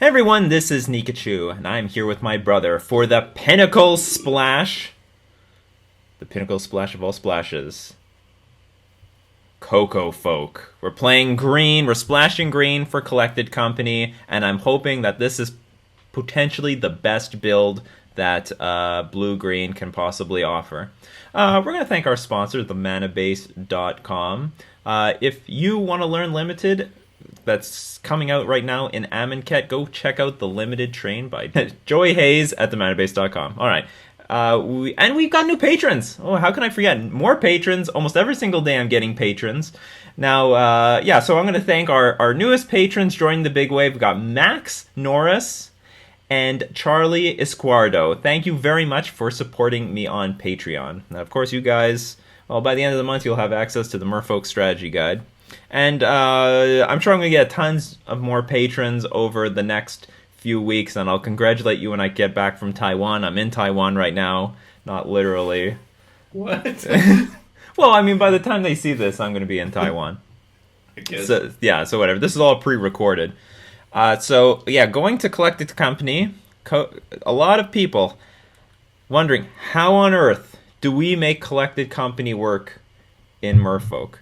Hey everyone, this is Nikachu, and I'm here with my brother for the Pinnacle Splash. The Pinnacle Splash of all splashes. Cocofolk. We're playing green, we're splashing green for Collected Company, and I'm hoping that this is potentially the best build that blue-green can possibly offer. We're going to thank our sponsor, themanabase.com. If you want to learn Limited, that's coming out right now in Amonkhet, go check out the Limited Train by Joey Hayes at themanabase.com. All right. We've got new patrons. Oh, how can I forget? More patrons. Almost every single day I'm getting patrons. Now, so I'm going to thank our newest patrons joining the big wave. We've got Max Norris and Charlie Esquardo. Thank you very much for supporting me on Patreon. Now, of course, you guys, well, by the end of the month, you'll have access to the Merfolk strategy guide. And I'm sure I'm going to get tons of more patrons over the next few weeks, and I'll congratulate you when I get back from Taiwan. I'm in Taiwan right now, not literally. What? Well, I mean, by the time they see this, I'm going to be in Taiwan. I guess. So whatever. This is all pre-recorded. Going to Collected Company, a lot of people wondering, how on earth do we make Collected Company work in Merfolk?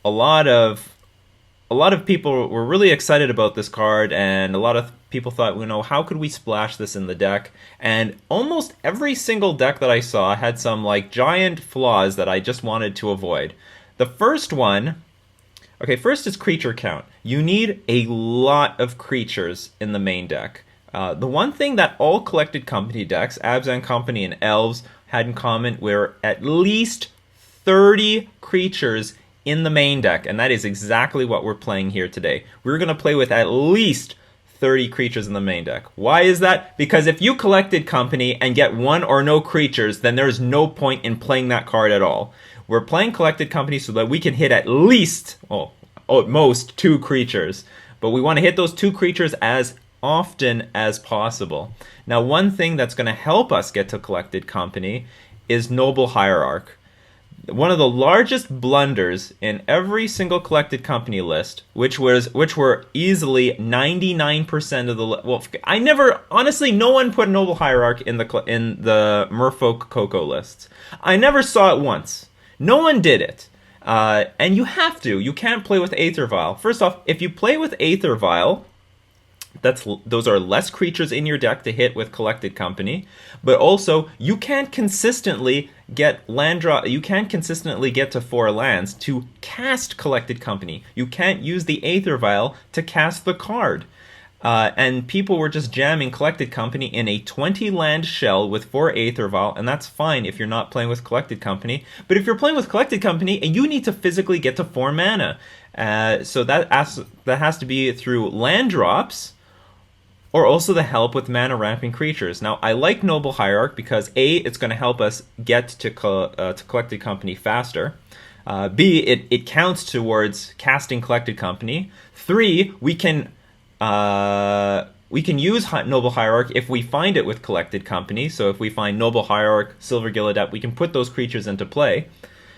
A lot of people were really excited about this card, and a lot of people thought, how could we splash this in the deck? And almost every single deck that I saw had some giant flaws that I just wanted to avoid. The first one, first is creature count. You need a lot of creatures in the main deck. The one thing that all Collected Company decks, Abzan Company and Elves, had in common were at least 30 creatures in the main deck, and that is exactly what we're playing here today. We're going to play with at least 30 creatures in the main deck. Why is that? Because if you Collected Company and get one or no creatures, then there's no point in playing that card at all. We're playing Collected Company so that we can hit at least, at most, 2 creatures. But we want to hit those 2 creatures as often as possible. Now, one thing that's going to help us get to Collected Company is Noble Hierarch. One of the largest blunders in every single Collected Company list, which were easily 99% of the no one put Noble Hierarch in the Merfolk Coco lists. I never saw it once. No one did it. And you have to. You can't play with Aether Vial. First off, if you play with Aether Vial, those are less creatures in your deck to hit with Collected Company, but also you can't consistently get land draw. You can't consistently get to 4 lands to cast Collected Company. You can't use the Aether Vial to cast the card. And people were just jamming Collected Company in a 20 land shell with 4 Aether Vial, and that's fine if you're not playing with Collected Company. But if you're playing with Collected Company, and you need to physically get to 4 mana, so that has to be through land drops, or also the help with mana ramping creatures. Now, I like Noble Hierarch because A, it's going to help us get to Collected Company faster. B, it counts towards casting Collected Company. 3, we can use Noble Hierarch if we find it with Collected Company. So if we find Noble Hierarch, Silvergill Adept, we can put those creatures into play.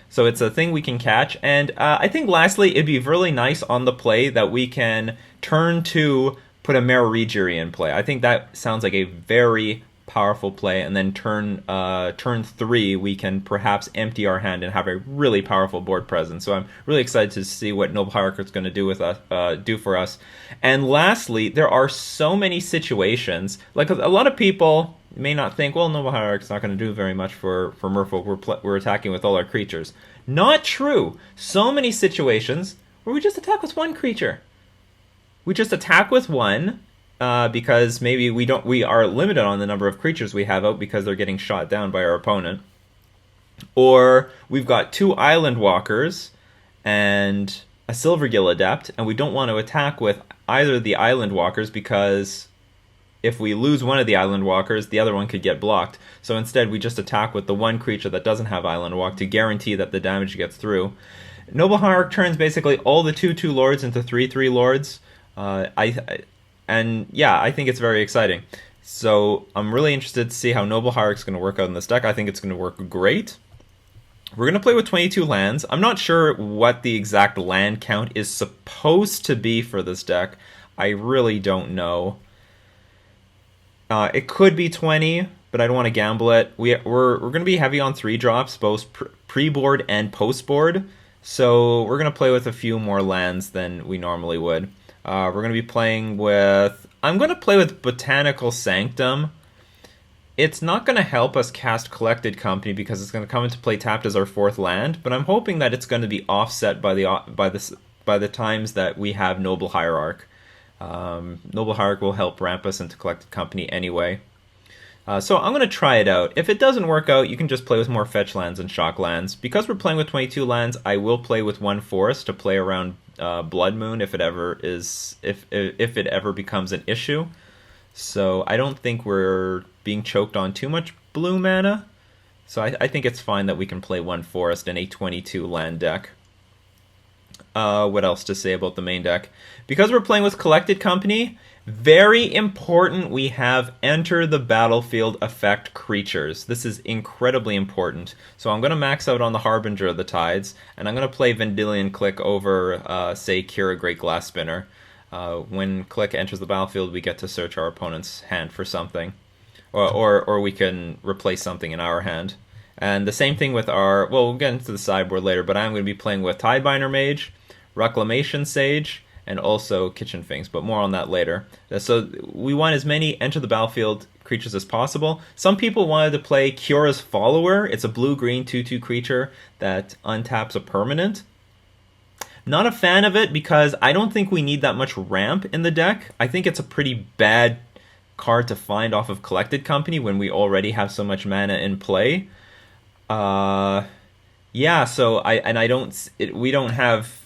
So it's a thing we can catch. And I think lastly, it'd be really nice on the play that we can turn to put a Meregeary in play. I think that sounds like a very powerful play, and then turn 3 we can perhaps empty our hand and have a really powerful board presence. So I'm really excited to see what Noble Hierarch is going to do for us. And lastly, there are so many situations, a lot of people may not think, well, Noble Hierarch is not going to do very much for Merfolk. We're attacking with all our creatures. Not true. So many situations where we just attack with 1 creature. We just attack with 1 because maybe we are limited on the number of creatures we have out because they're getting shot down by our opponent. Or we've got 2 Island Walkers and a Silvergill Adept, and we don't want to attack with either of the Island Walkers because if we lose one of the Island Walkers, the other one could get blocked. So instead, we just attack with the 1 creature that doesn't have Island Walk to guarantee that the damage gets through. Noble Hierarch turns basically all the 2/2 lords into 3/3 lords. I think it's very exciting. So I'm really interested to see how Noble Hierarch is going to work out in this deck. I think it's going to work great. We're going to play with 22 lands. I'm not sure what the exact land count is supposed to be for this deck. I really don't know. It could be 20, but I don't want to gamble it. We're going to be heavy on 3 drops, both pre-board and post-board. So we're going to play with a few more lands than we normally would. We're going to be playing with... I'm going to play with Botanical Sanctum. It's not going to help us cast Collected Company because it's going to come into play tapped as our 4th land, but I'm hoping that it's going to be offset by the times that we have Noble Hierarch. Noble Hierarch will help ramp us into Collected Company anyway. So I'm going to try it out. If it doesn't work out, you can just play with more fetch lands and shock lands. Because we're playing with 22 lands, I will play with 1 forest to play around Blood Moon if it ever becomes an issue. So I don't think we're being choked on too much blue mana. So I think it's fine that we can play 1 forest in a 22 land deck. What else to say about the main deck? Because we're playing with Collected Company, very important we have enter the battlefield effect creatures. This is incredibly important. So I'm going to max out on the Harbinger of the Tides, and I'm going to play Vendilion Click over, say, Kira Great Glass Spinner. When Click enters the battlefield, we get to search our opponent's hand for something. Or we can replace something in our hand. And the same thing with our... Well, we'll get into the sideboard later, but I'm going to be playing with Tidebinder Mage, Reclamation Sage, and also Kitchen Finks, but more on that later. So we want as many enter the battlefield creatures as possible. Some people wanted to play Kira's Follower. It's a blue-green 2/2 creature that untaps a permanent. Not a fan of it because I don't think we need that much ramp in the deck. I think it's a pretty bad card to find off of Collected Company when we already have so much mana in play. Yeah, so we don't have...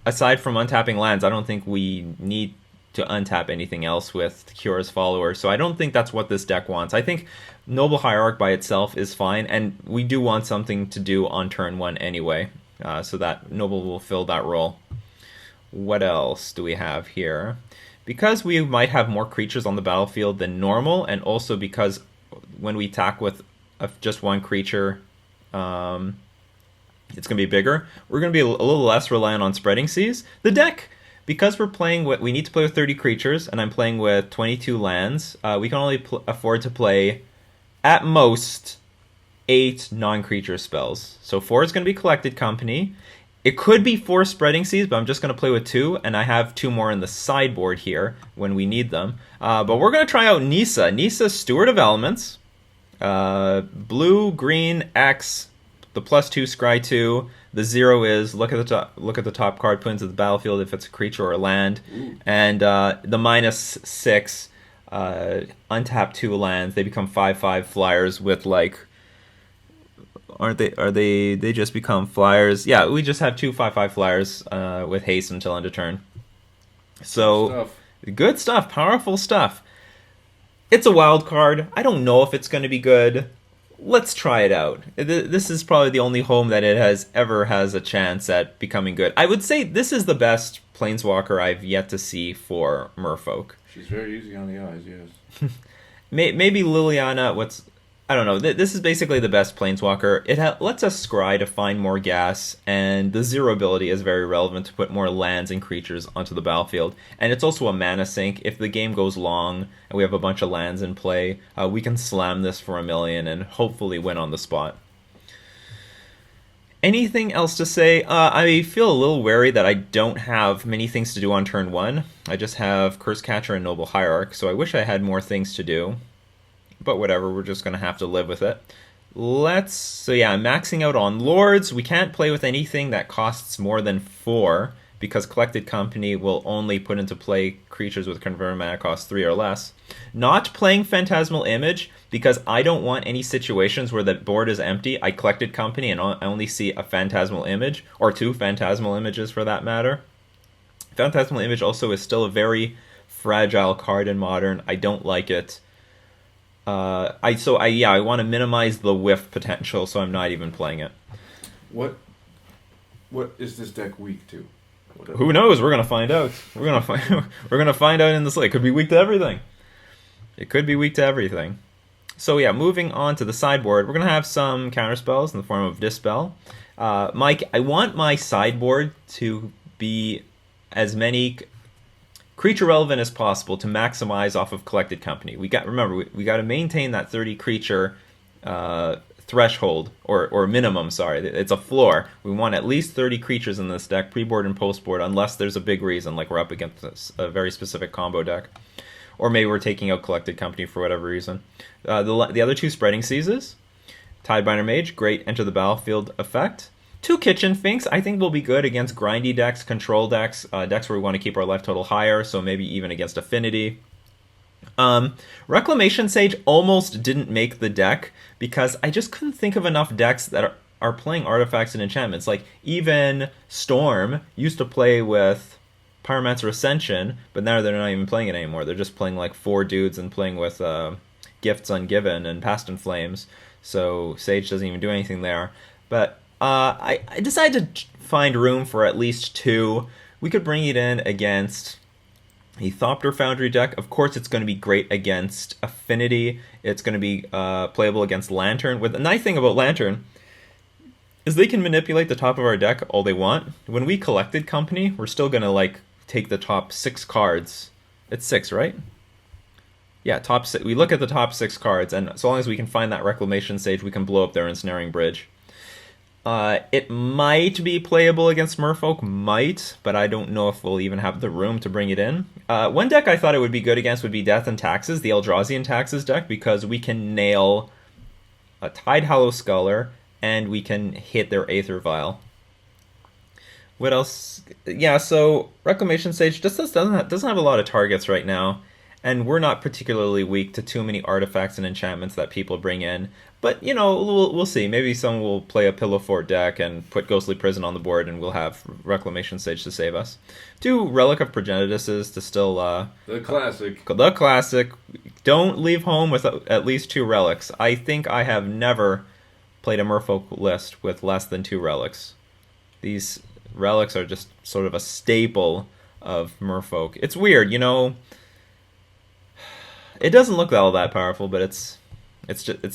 Aside from untapping lands, I don't think we need to untap anything else with Kira's Follower, so I don't think that's what this deck wants. I think Noble Hierarch by itself is fine, and we do want something to do on turn 1 anyway, so that Noble will fill that role. What else do we have here? Because we might have more creatures on the battlefield than normal, and also because when we attack with just 1 creature... it's going to be bigger. We're going to be a little less reliant on Spreading Seas. The deck, because we're playing we need to play with 30 creatures, and I'm playing with 22 lands, we can only afford to play, at most, 8 non-creature spells. So 4 is going to be Collected Company. It could be 4 Spreading Seas, but I'm just going to play with 2, and I have 2 more in the sideboard here when we need them. But we're going to try out Nissa. Nissa, Steward of Elements. Blue, green, X... The +2 scry 2. The 0 is look at the top card put into the battlefield if it's a creature or a land. Ooh. And the -6 untap 2 lands. They become 5/5 flyers with like they just become flyers. Yeah, we just have 2 5/5 flyers with haste until end of turn. So good stuff, powerful stuff. It's a wild card. I don't know if it's going to be good. Let's try it out. This is probably the only home that it has a chance at becoming good. I would say this is the best Planeswalker I've yet to see for Merfolk. She's very easy on the eyes, yes. Maybe Liliana, I don't know. This is basically the best Planeswalker. It lets us scry to find more gas, and the 0 ability is very relevant to put more lands and creatures onto the battlefield. And it's also a mana sink. If the game goes long and we have a bunch of lands in play, we can slam this for 1 million and hopefully win on the spot. Anything else to say? I feel a little wary that I don't have many things to do on turn 1. I just have Curse Catcher and Noble Hierarch, so I wish I had more things to do. But whatever, we're just going to have to live with it. So yeah, I'm maxing out on Lords. We can't play with anything that costs more than 4, because Collected Company will only put into play creatures with converted mana cost 3 or less. Not playing Phantasmal Image, because I don't want any situations where the board is empty. I Collected Company and I only see a Phantasmal Image, or 2 Phantasmal Images for that matter. Phantasmal Image also is still a very fragile card in Modern. I don't like it. I want to minimize the whiff potential, so I'm not even playing it. What is this deck weak to? Who knows? We're gonna find out. We're gonna find out in this. It could be weak to everything. It could be weak to everything. So yeah, moving on to the sideboard, we're gonna have some counterspells in the form of Dispel. Mike, I want my sideboard to be as many creature relevant as possible to maximize off of collected company. We got to maintain that 30 creature threshold or minimum. Sorry, it's a floor. We want at least 30 creatures in this deck, pre-board and post-board, unless there's a big reason, like we're up against a very specific combo deck, or maybe we're taking out collected company for whatever reason. The other two spreading seizes, Tidebinder Mage, great enter the battlefield effect. 2 Kitchen Finks, I think will be good against grindy decks, control decks, decks where we want to keep our life total higher, so maybe even against Affinity. Reclamation Sage almost didn't make the deck because I just couldn't think of enough decks that are playing artifacts and enchantments. Like, even Storm used to play with Pyromancer Ascension, but now they're not even playing it anymore. They're just playing like 4 dudes and playing with Gifts Ungiven and Past in Flames, so Sage doesn't even do anything there. But I decided to find room for at least 2. We could bring it in against a Thopter Foundry deck. Of course, it's going to be great against Affinity. It's going to be playable against Lantern. With the nice thing about Lantern is they can manipulate the top of our deck all they want. When we collected company, we're still going to like take the top 6 cards. It's 6, right? Yeah, top 6. We look at the top 6 cards, and so long as we can find that Reclamation Sage, we can blow up their Ensnaring Bridge. It might be playable against Merfolk, but I don't know if we'll even have the room to bring it in. One deck I thought it would be good against would be Death and Taxes, the Eldrazian Taxes deck, because we can nail a Tide Hollow Sculler, and we can hit their Aether Vial. What else? Yeah, so Reclamation Sage just doesn't have a lot of targets right now, and we're not particularly weak to too many artifacts and enchantments that people bring in. But, you know, we'll see. Maybe someone will play a Pillow Fort deck and put Ghostly Prison on the board, and we'll have Reclamation Sage to save us. 2 Relic of Progenituses to still... the classic. The classic. Don't leave home with at least 2 relics. I think I have never played a Merfolk list with less than 2 relics. These relics are just sort of a staple of Merfolk. It's weird, you know... It doesn't look all that powerful, but it's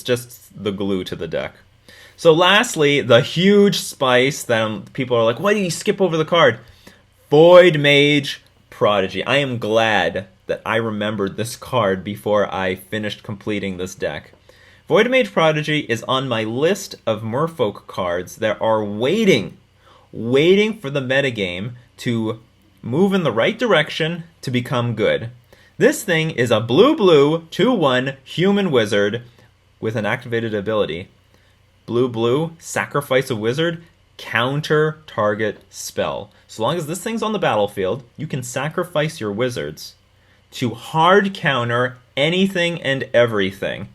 just the glue to the deck. So lastly, the huge spice that people are like, why did you skip over the card? Void Mage Prodigy. I am glad that I remembered this card before I finished completing this deck. Void Mage Prodigy is on my list of Merfolk cards that are waiting for the metagame to move in the right direction to become good. This thing is a blue-blue 2/1 human wizard with an activated ability. Blue-blue, sacrifice a wizard, counter target spell. So long as this thing's on the battlefield, you can sacrifice your wizards to hard counter anything and everything.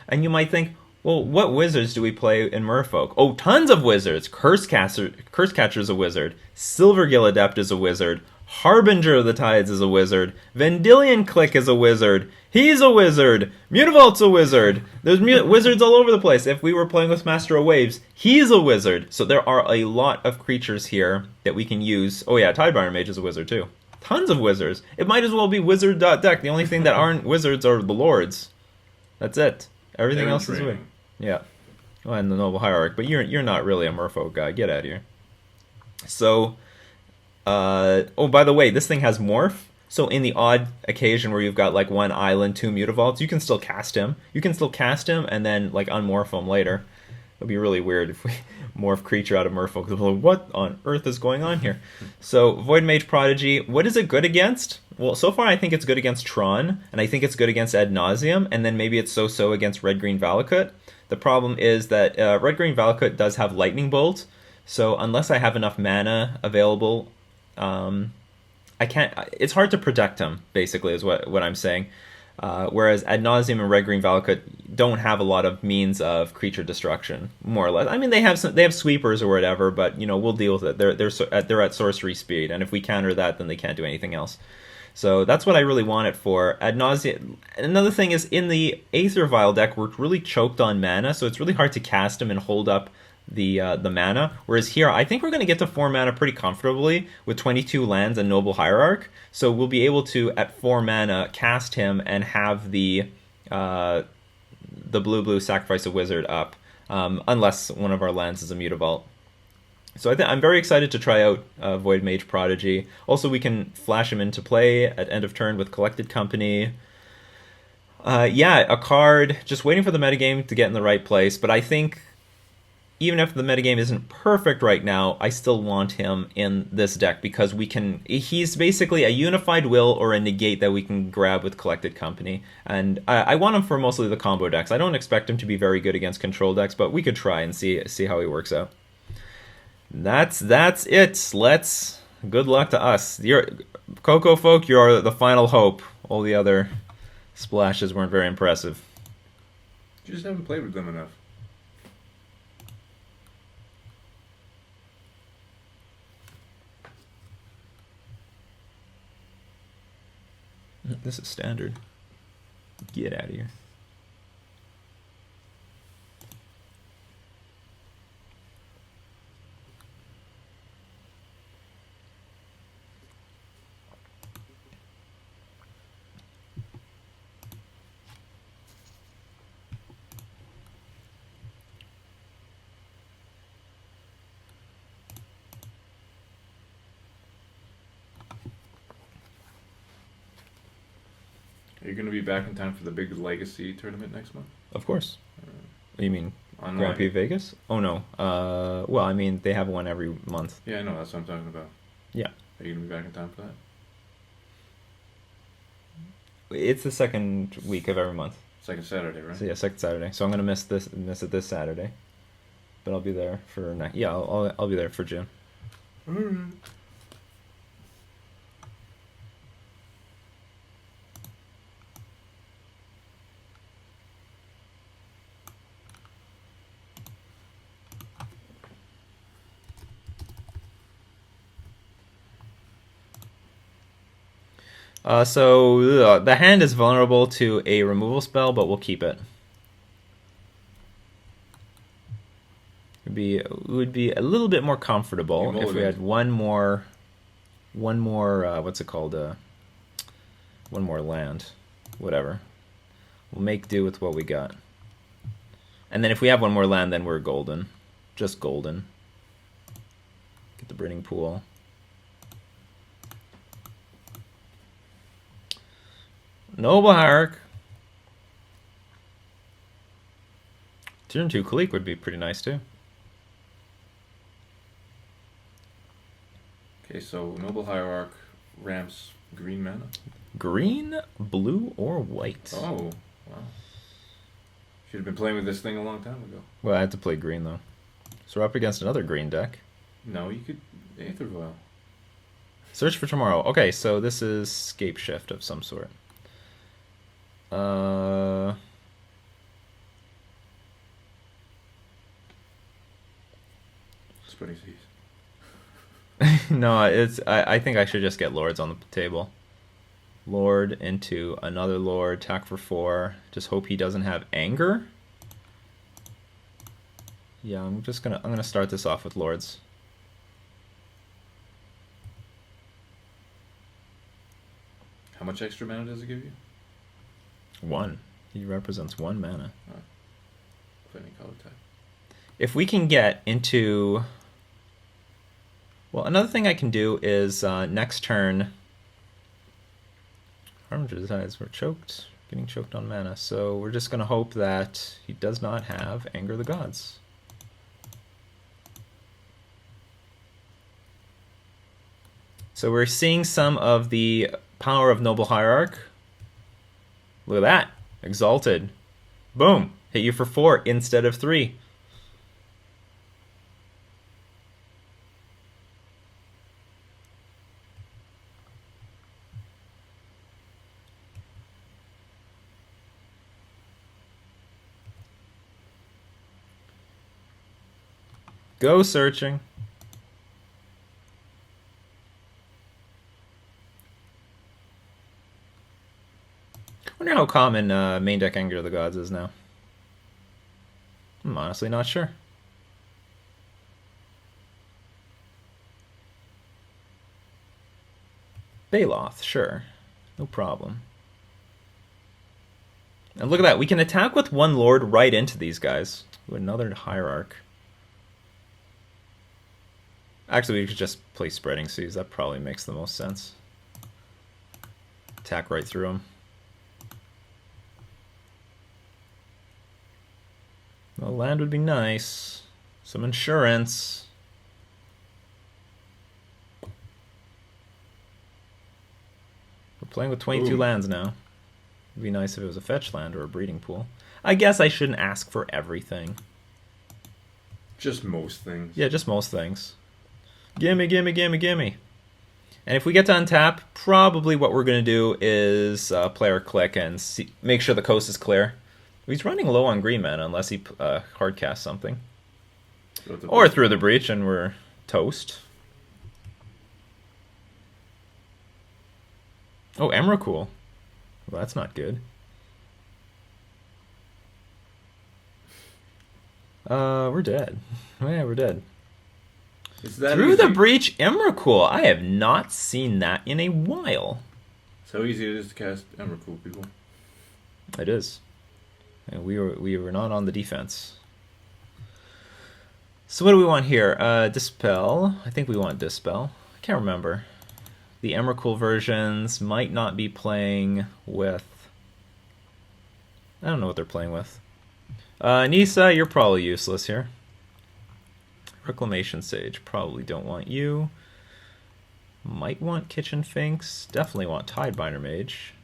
And you might think, well, what wizards do we play in Merfolk? Oh, tons of wizards. Cursecatcher's a wizard. Silvergill Adept is a wizard. Harbinger of the Tides is a wizard. Vendilion Click is a wizard. He's a wizard. Mutavault's a wizard. There's wizards all over the place. If we were playing with Master of Waves, he's a wizard. So there are a lot of creatures here that we can use. Oh yeah, Tidebinder Mage is a wizard too. Tons of wizards. It might as well be wizard.deck. The only thing that aren't wizards are the lords. That's it. Everything else is weird. Yeah. Well, and the Noble Hierarch. But you're not really a Merfolk guy. Get out of here. So... oh, by the way, this thing has Morph. So in the odd occasion where you've got like 1 island, 2 Mutavaults, you can still cast him. You can still cast him and then like unmorph him later. It would be really weird if we morph creature out of Merfolk. Like, what on earth is going on here? So Void Mage Prodigy, what is it good against? Well, so far I think it's good against Tron, and I think it's good against Ad Nauseam, and then maybe it's so-so against Red-Green Valakut. The problem is that Red-Green Valakut does have Lightning Bolt, so unless I have enough mana available... I can't. It's hard to protect him. Basically, is what I'm saying. Whereas Ad Nauseam and Red Green Valakut don't have a lot of means of creature destruction, more or less. I mean, they have sweepers or whatever, but you know we'll deal with it. They're at sorcery speed, and if we counter that, then they can't do anything else. So that's what I really want it for. Ad Nauseam. Another thing is in the Aether Vial deck, we're really choked on mana, so it's really hard to cast him and hold up the mana, whereas here I think we're going to get to 4 mana pretty comfortably with 22 lands and Noble Hierarch, so we'll be able to at 4 mana cast him and have the blue sacrifice a wizard up, unless one of our lands is a Mutavault. So I'm very excited to try out Void Mage Prodigy. Also, we can flash him into play at end of turn with Collected Company. Yeah, a card, just waiting for the metagame to get in the right place. But I think even if the metagame isn't perfect right now, I still want him in this deck because he's basically a unified will or a negate that we can grab with Collected Company. And I want him for mostly the combo decks. I don't expect him to be very good against control decks, but we could try and see how he works out. That's it. Good luck to us. Cocofolk, you're the final hope. All the other splashes weren't very impressive. You just haven't played with them enough. This is standard. Get out of here. Are you going to be back in time for the big Legacy tournament next month? Of course. You mean Online? Grand Prix Vegas? Oh no. Well, I mean they have one every month. Yeah, I know. That's what I'm talking about. Yeah. Are you going to be back in time for that? It's the second week of every month. Second Saturday, right? So yeah, second Saturday. So I'm gonna miss it this Saturday, but I'll be there for yeah. I'll be there for June. All right. So the hand is vulnerable to a removal spell, but we'll keep it. It would be a little bit more comfortable if we had one more what's it called? One more land, whatever. We'll make do with what we got. And then if we have one more land, then we're golden, just golden. Get the breeding pool. Noble Hierarch. Turn 2 Kalik would be pretty nice too. Okay, so Noble Hierarch ramps green mana. Green, blue, or white. Oh, wow. Should have been playing with this thing a long time ago. Well, I had to play green though. So we're up against another green deck. No, you could Aether Vial. Search for Tomorrow. Okay, so this is Scape Shift of some sort. Spreading Seas. No, I think I should just get Lords on the table. Lord into another Lord, attack for 4. Just hope he doesn't have Anger. Yeah, I'm gonna start this off with Lords. How much extra mana does it give you? 1. He represents 1 mana. Oh. Any color type. If we can get into... Well, another thing I can do is next turn... Harbinger Eyes, we're choked. Getting choked on mana. So we're just going to hope that he does not have Anger of the Gods. So we're seeing some of the power of Noble Hierarch. Look at that. Exalted. Boom. Hit you for 4 instead of 3. Go searching. I wonder how common main deck Anger of the Gods is now. I'm honestly not sure. Baloth, sure. No problem. And look at that. We can attack with 1 Lord right into these guys. Ooh, another Hierarch. Actually, we could just play Spreading Seas. That probably makes the most sense. Attack right through them. Well, land would be nice. Some insurance. We're playing with 22 lands now. It'd be nice if it was a fetch land or a breeding pool. I guess I shouldn't ask for everything. Just most things. Yeah, just most things. Gimme, gimme, gimme, gimme. And if we get to untap, probably what we're going to do is play our click and make sure the coast is clear. He's running low on green mana unless he hardcasts something. Or through the breach and we're toast. Oh, Emrakul. Well, that's not good. We're dead. Yeah, we're dead. Through the breach, Emrakul. I have not seen that in a while. So easy it is to cast Emrakul, people. It is. And we were not on the defense. So what do we want here? Dispel. I think we want Dispel. I can't remember. The Emrakul versions might not be playing with... I don't know what they're playing with. Nisa, you're probably useless here. Reclamation Sage, probably don't want you. Might want Kitchen Finks. Definitely want Tidebinder Mage.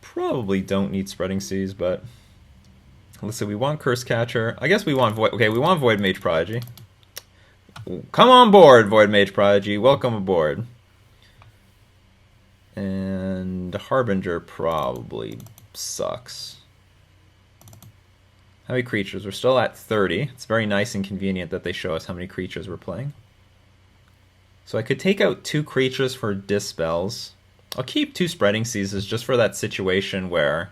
Probably don't need Spreading Seas, but... Let's see, we want Curse Catcher. I guess we want Void... Okay, we want Void Mage Prodigy. Come on board, Void Mage Prodigy. Welcome aboard. And Harbinger probably sucks. How many creatures? We're still at 30. It's very nice and convenient that they show us how many creatures we're playing. So I could take out 2 creatures for Dispels. I'll keep 2 Spreading Seasons just for that situation where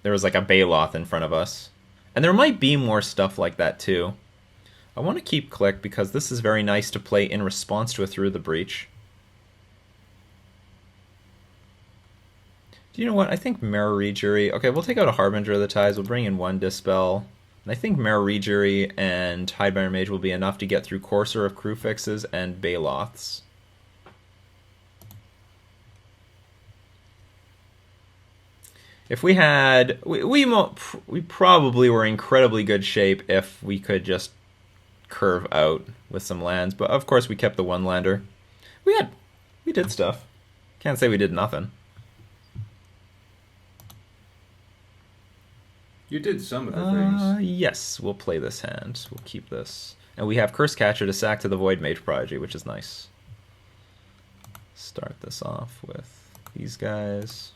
there was like a Baloth in front of us. And there might be more stuff like that too. I want to keep Click because this is very nice to play in response to a Through the Breach. Do you know what? I think Mirror Rejury... Okay, we'll take out a Harbinger of the Tides. We'll bring in 1 Dispel. And I think Mirror Rejury and Tidebinder Mage will be enough to get through Courser of Crewfixes and Baloths. If we had... We probably were in incredibly good shape if we could just curve out with some lands. But of course we kept the 1-lander. We did stuff. Can't say we did nothing. You did some of the things. Yes, we'll play this hand. We'll keep this. And we have Curse Catcher to sack to the Void Mage Prodigy, which is nice. Start this off with these guys.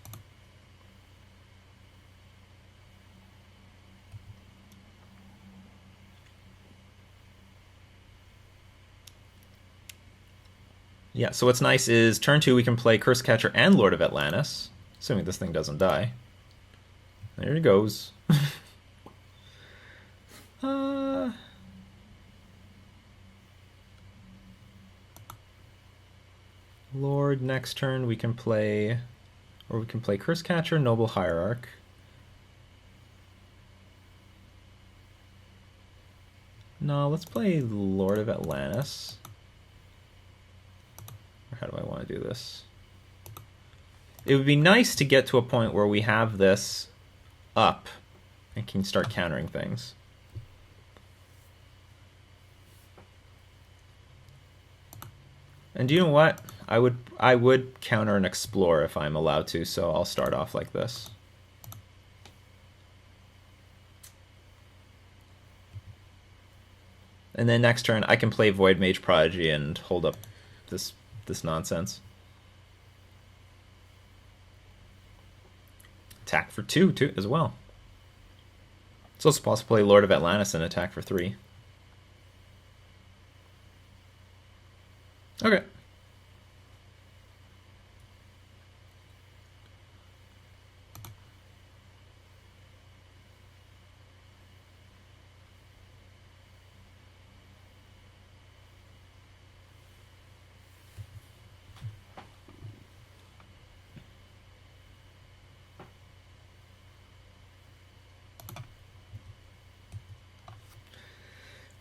Yeah, so what's nice is turn 2 we can play Curse Catcher and Lord of Atlantis, assuming this thing doesn't die. There he goes. Lord, next turn we can play... Or we can play Curse Catcher, Noble Hierarch. No, let's play Lord of Atlantis. Or how do I want to do this? It would be nice to get to a point where we have this up and can start countering things. And do you know what? I would counter and explore if I'm allowed to, so I'll start off like this. And then next turn I can play Void Mage Prodigy and hold up this nonsense. Attack for 2 too as well. It's also possible to play Lord of Atlantis and attack for 3. Okay.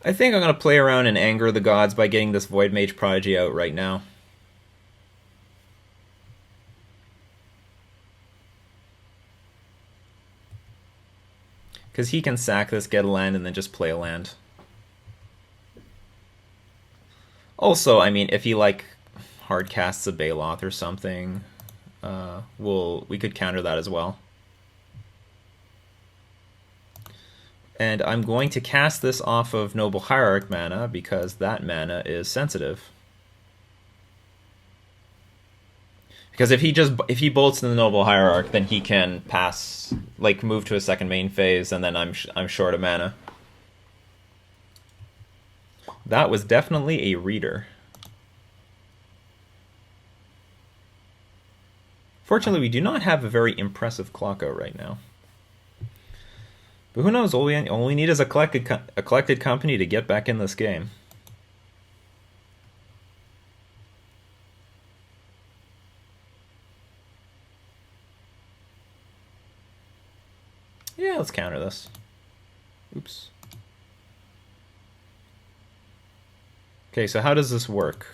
I think I'm going to play around and anger the gods by getting this Void Mage Prodigy out right now. Because he can sack this, get a land, and then just play a land. Also, I mean, if he, like, hard casts a Baloth or something, we could counter that as well. And I'm going to cast this off of Noble Hierarch mana because that mana is sensitive. Because if he bolts in the Noble Hierarch, then he can pass, like, move to a second main phase, and then I'm short of mana. That was definitely a reader. Fortunately, we do not have a very impressive clock out right now. But who knows? All we need is a collected company to get back in this game. Yeah, let's counter this. Oops. Okay, so how does this work?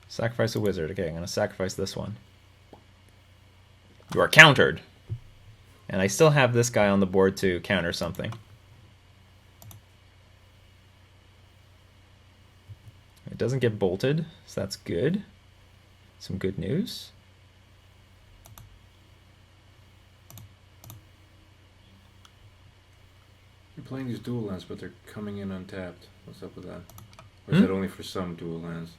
Sacrifice a wizard. Okay, I'm going to sacrifice this one. You are countered. And I still have this guy on the board to counter something. It doesn't get bolted, so that's good. Some good news. You're playing these dual lands, but they're coming in untapped. What's up with that? Or is that only for some dual lands?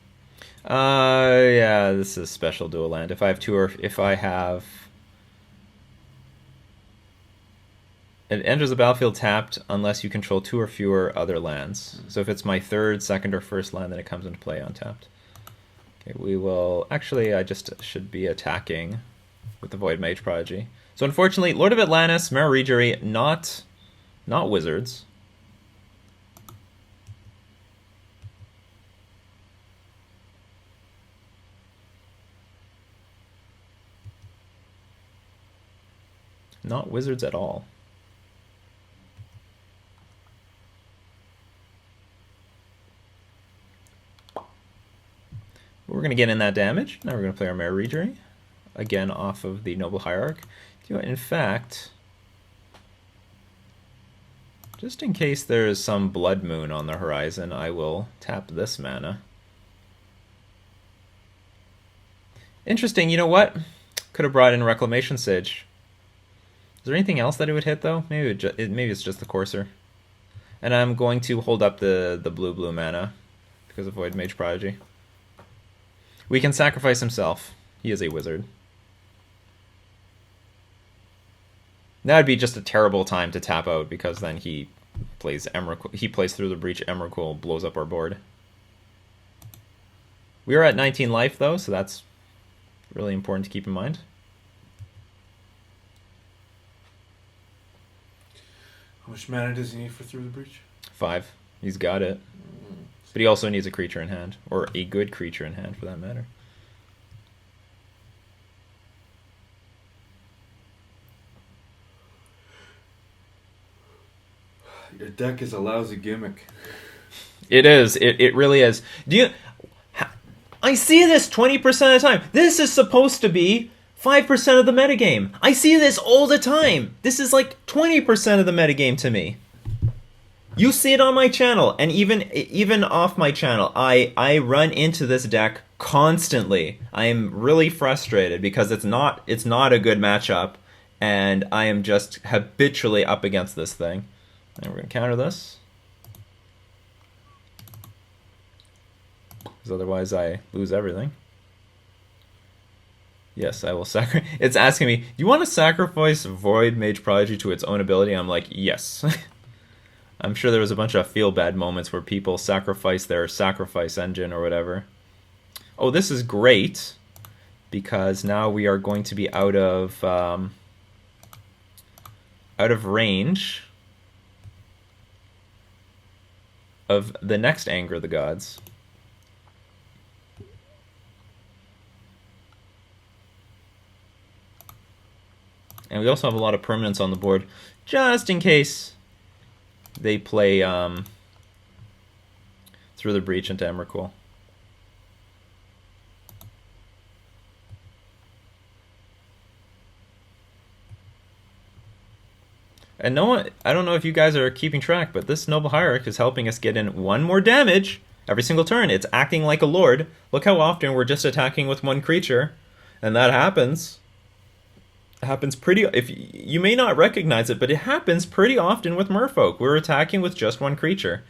Yeah, this is special dual land. If I have two, or if I have... It enters the battlefield tapped unless you control two or fewer other lands. So if it's my third, second, or first land, then it comes into play untapped. Okay, we will... Actually, I just should be attacking with the Void Mage Prodigy. So unfortunately, Lord of Atlantis, Mara Regery, not wizards. Not wizards at all. We're going to get in that damage. Now we're going to play our Mara Regery. Again, off of the Noble Hierarch. In fact, just in case there is some Blood Moon on the horizon, I will tap this mana. Interesting, you know what? Could have brought in Reclamation Sage. Is there anything else that it would hit, though? Maybe it's just the Courser. And I'm going to hold up the blue mana because of Void Mage Prodigy. We can sacrifice himself. He is a wizard. That would be just a terrible time to tap out because then he plays Through the Breach. Emrakul blows up our board. We are at 19 life though, so that's really important to keep in mind. How much mana does he need for Through the Breach? 5. He's got it. But he also needs a creature in hand, or a good creature in hand for that matter. Your deck is a lousy gimmick. It is. It really is. I see this 20% of the time. This is supposed to be 5% of the metagame. I see this all the time. This is like 20% of the metagame to me. You see it on my channel, and even off my channel, I run into this deck constantly. I am really frustrated because it's not a good matchup, and I am just habitually up against this thing. And we're gonna counter this, because otherwise I lose everything. Yes, I will sacrifice. It's asking me, do you want to sacrifice Void Mage Prodigy to its own ability? I'm like, yes. I'm sure there was a bunch of feel-bad moments where people sacrifice their sacrifice engine or whatever. Oh, this is great, because now we are going to be out of range of the next Anger of the Gods. And we also have a lot of permanents on the board, just in case they play through the breach into Emrakul. And no one, I don't know if you guys are keeping track, but this Noble Hierarch is helping us get in 1 more damage every single turn. It's acting like a lord. Look how often we're just attacking with 1 creature, and that happens. It happens pretty. If you may not recognize it, but it happens pretty often with Merfolk. We're attacking with just 1 creature.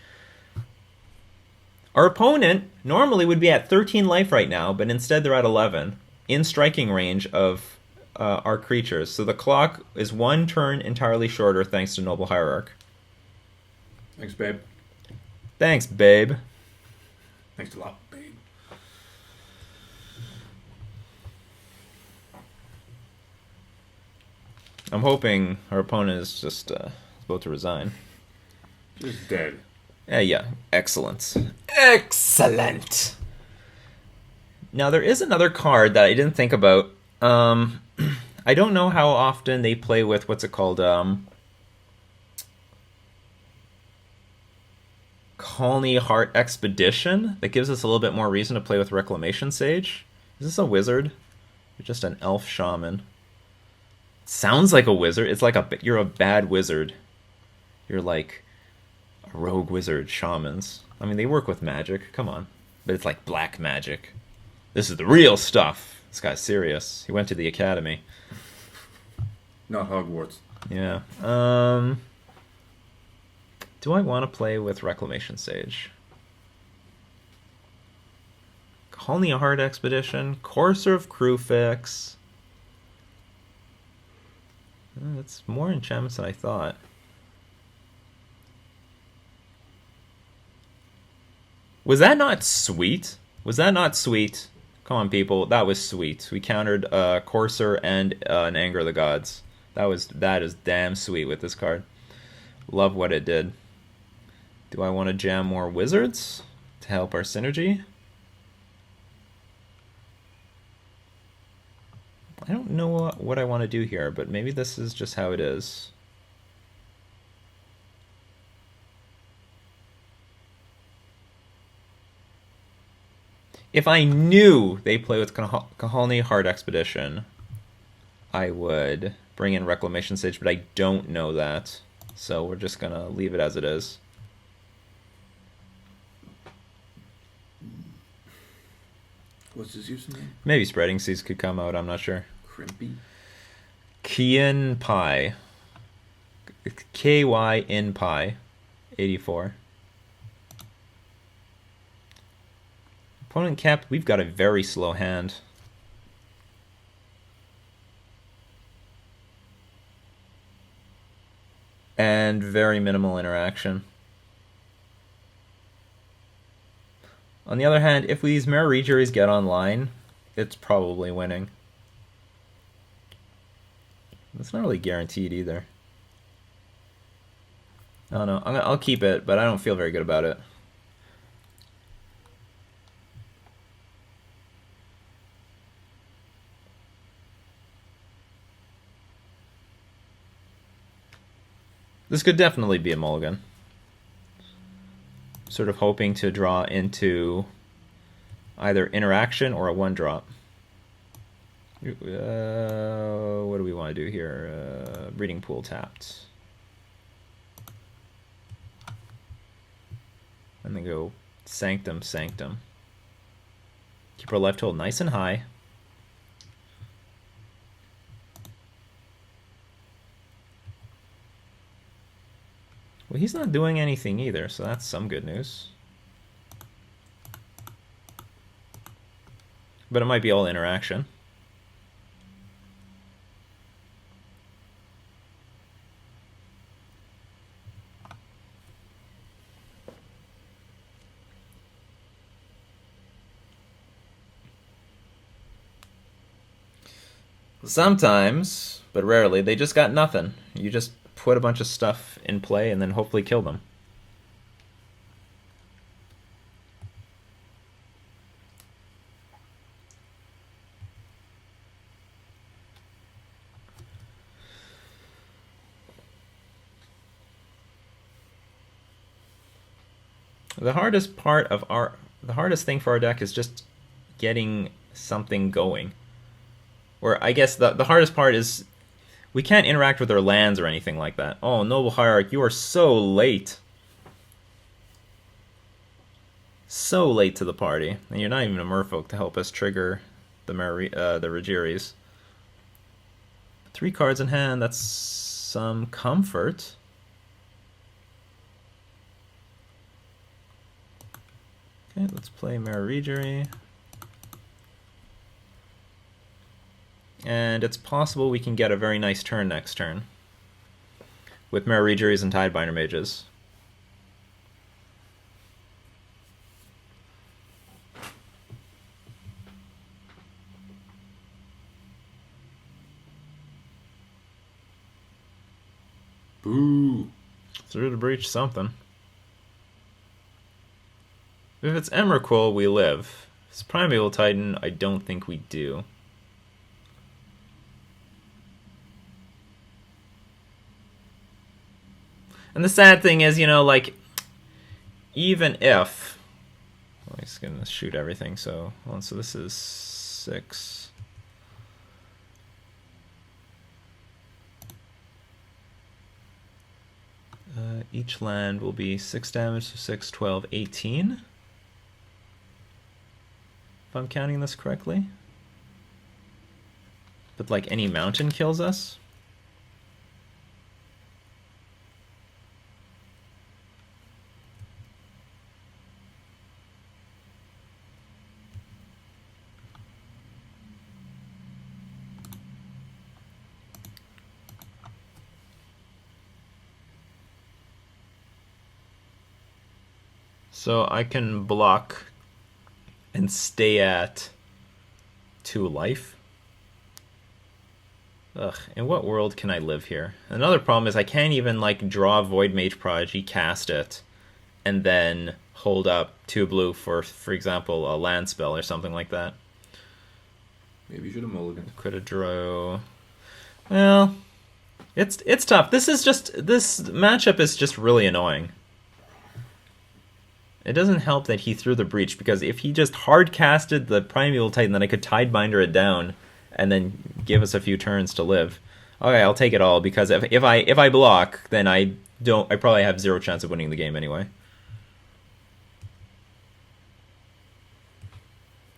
Our opponent normally would be at 13 life right now, but instead they're at 11, in striking range of our creatures. So the clock is 1 turn entirely shorter thanks to Noble Hierarch. Thanks, babe. Thanks, babe. Thanks a lot, babe. I'm hoping our opponent is just about to resign. Just dead. Yeah. Excellent. Excellent! Now, there is another card that I didn't think about. I don't know how often they play with, what's it called? Colony Heart Expedition. That gives us a little bit more reason to play with Reclamation Sage. Is this a wizard? Or just an elf shaman? Sounds like a wizard. It's like you're a bad wizard. You're like a rogue wizard shamans. I mean, they work with magic. Come on. But it's like black magic. This is the real stuff. This guy's serious. He went to the academy. Not Hogwarts. Yeah. Do I want to play with Reclamation Sage? Colony Heart Expedition. Courser of Crewfix. That's more enchantments than I thought. Was that not sweet? Was that not sweet? Come on, people. That was sweet. We countered Courser and an Anger of the Gods. That is damn sweet with this card. Love what it did. Do I want to jam more wizards to help our synergy? I don't know what I want to do here, but maybe this is just how it is. If I knew they play with Colony Heart Expedition, I would bring in Reclamation Sage, but I don't know that. So we're just going to leave it as it is. What's his username? Maybe Spreading Seas could come out, I'm not sure. Crimpy? Kian Pi. K-Y-N Pi. 84. Opponent cap, we've got a very slow hand. And very minimal interaction. On the other hand, if these Mirror Rejuries get online, it's probably winning. It's not really guaranteed either. I don't know. I'll keep it, but I don't feel very good about it. This could definitely be a mulligan. Sort of hoping to draw into either interaction or a 1-drop. What do we want to do here? Breeding Pool tapped. And then go Sanctum, Sanctum. Keep our left hold nice and high. Well, he's not doing anything either, so that's some good news. But it might be all interaction. Sometimes, but rarely, they just got nothing. You just put a bunch of stuff in play and then hopefully kill them. The hardest thing for our deck is just getting something going. Or I guess the hardest part is we can't interact with their lands or anything like that. Oh, Noble Hierarch, you are so late. So late to the party. And you're not even a Merfolk to help us trigger the Rajiris. 3 cards in hand, that's some comfort. Okay, let's play Marigiri. And it's possible we can get a very nice turn next turn with Marigiris and Tidebinder Mages. Boo! Through the breach something. If it's Emrakul, we live. If it's Primeval Titan, I don't think we do. And the sad thing is, you know, like, even if... I'm just going to shoot everything, so this is 6. Each land will be 6 damage, so 6, 12, 18. If I'm counting this correctly. But, like, any mountain kills us. So I can block and stay at 2 life. Ugh, in what world can I live here? Another problem is I can't even, like, draw Void Mage Prodigy, cast it, and then hold up 2 blue for example, a land spell or something like that. Maybe you should have mulliganed. Could have drew... Well, it's tough. This matchup is just really annoying. It doesn't help that he threw the breach, because if he just hard casted the Primeval Titan, then I could Tidebinder it down and then give us a few turns to live. Okay, I'll take it all, because if I block, then I probably have 0 chance of winning the game anyway.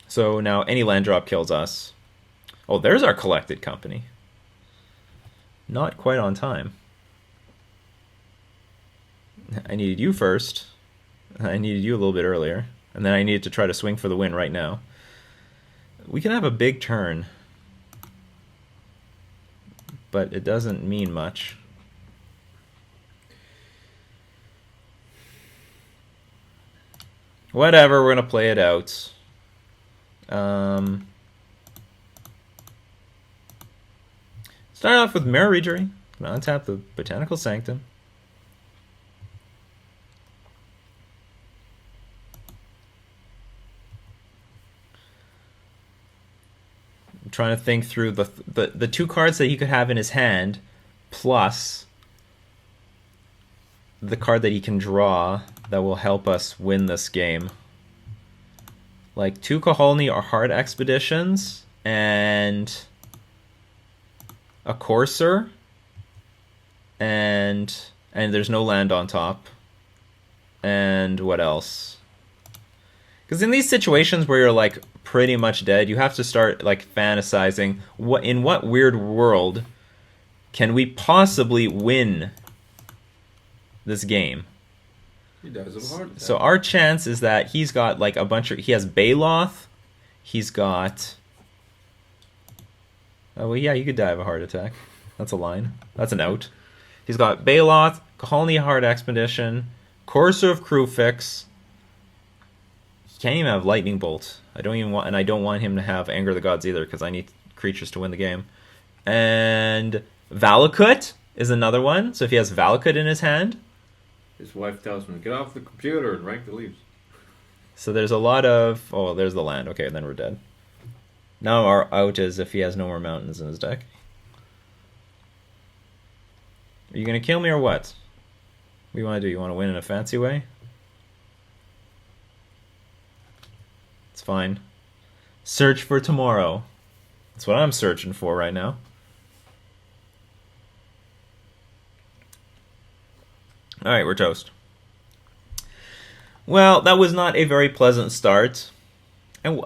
So now any land drop kills us. Oh, there's our collected company. Not quite on time. I needed you first. I needed you a little bit earlier. And then I needed to try to swing for the win right now. We can have a big turn. But it doesn't mean much. Whatever, we're going to play it out. Start off with Marigiri. Untap the Botanical Sanctum. I'm trying to think through the 2 cards that he could have in his hand, plus the card that he can draw that will help us win this game. Like 2 Kaholni or Hard Expeditions, and a Courser, and there's no land on top. And what else? Because in these situations where you're like pretty much dead, you have to start like fantasizing in what weird world can we possibly win this game. He does have a heart attack. So our chance is that he's got like a bunch of... He has Baloth. He's got... Oh, well, yeah, you could die of a heart attack. That's a line. That's an out. He's got Baloth, Kaholni Hard Expedition, Courser of Crewfix. He can't even have Lightning Bolt. I don't want him to have Anger of the Gods either, because I need creatures to win the game. And Valakut is another one. So if he has Valakut in his hand... His wife tells him, get off the computer and rank the leaves. So there's a lot of... Oh, there's the land. Okay, then we're dead. Now our out is if he has no more mountains in his deck. Are you going to kill me or what? What do you want to do? You want to win in a fancy way? It's fine. Search for tomorrow. That's what I'm searching for right now. Alright, we're toast. Well, that was not a very pleasant start. And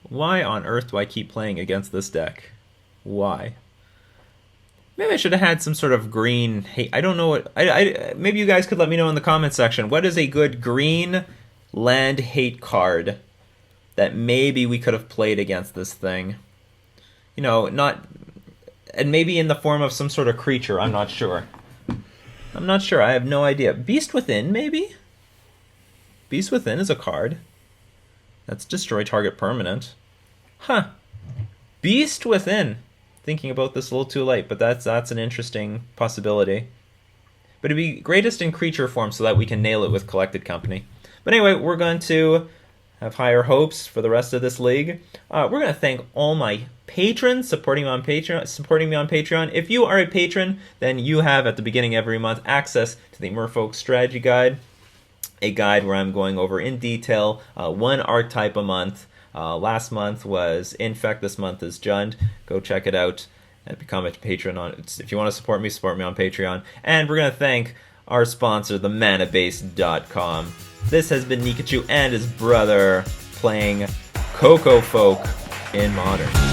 why on earth do I keep playing against this deck? Why? Maybe I should have had some sort of green hate. I don't know what... maybe you guys could let me know in the comment section. What is a good green land hate card that maybe we could have played against this thing? You know, not... And maybe in the form of some sort of creature. I'm not sure. I have no idea. Beast Within, maybe? Beast Within is a card. That's destroy target permanent. Huh. Beast Within. Thinking about this a little too late, but that's an interesting possibility. But it'd be greatest in creature form so that we can nail it with Collected Company. But anyway, we're going to have higher hopes for the rest of this league. We're going to thank all my patrons supporting me on Patreon. If you are a patron, then you have at the beginning of every month access to the Merfolk Strategy Guide, a guide where I'm going over in detail one archetype a month. Last month was Infect. This month is Jund. Go check it out and become a patron. If you want to support me on Patreon. And we're going to thank our sponsor, themanabase.com. This has been Nikachu and his brother playing Cocofolk in Modern.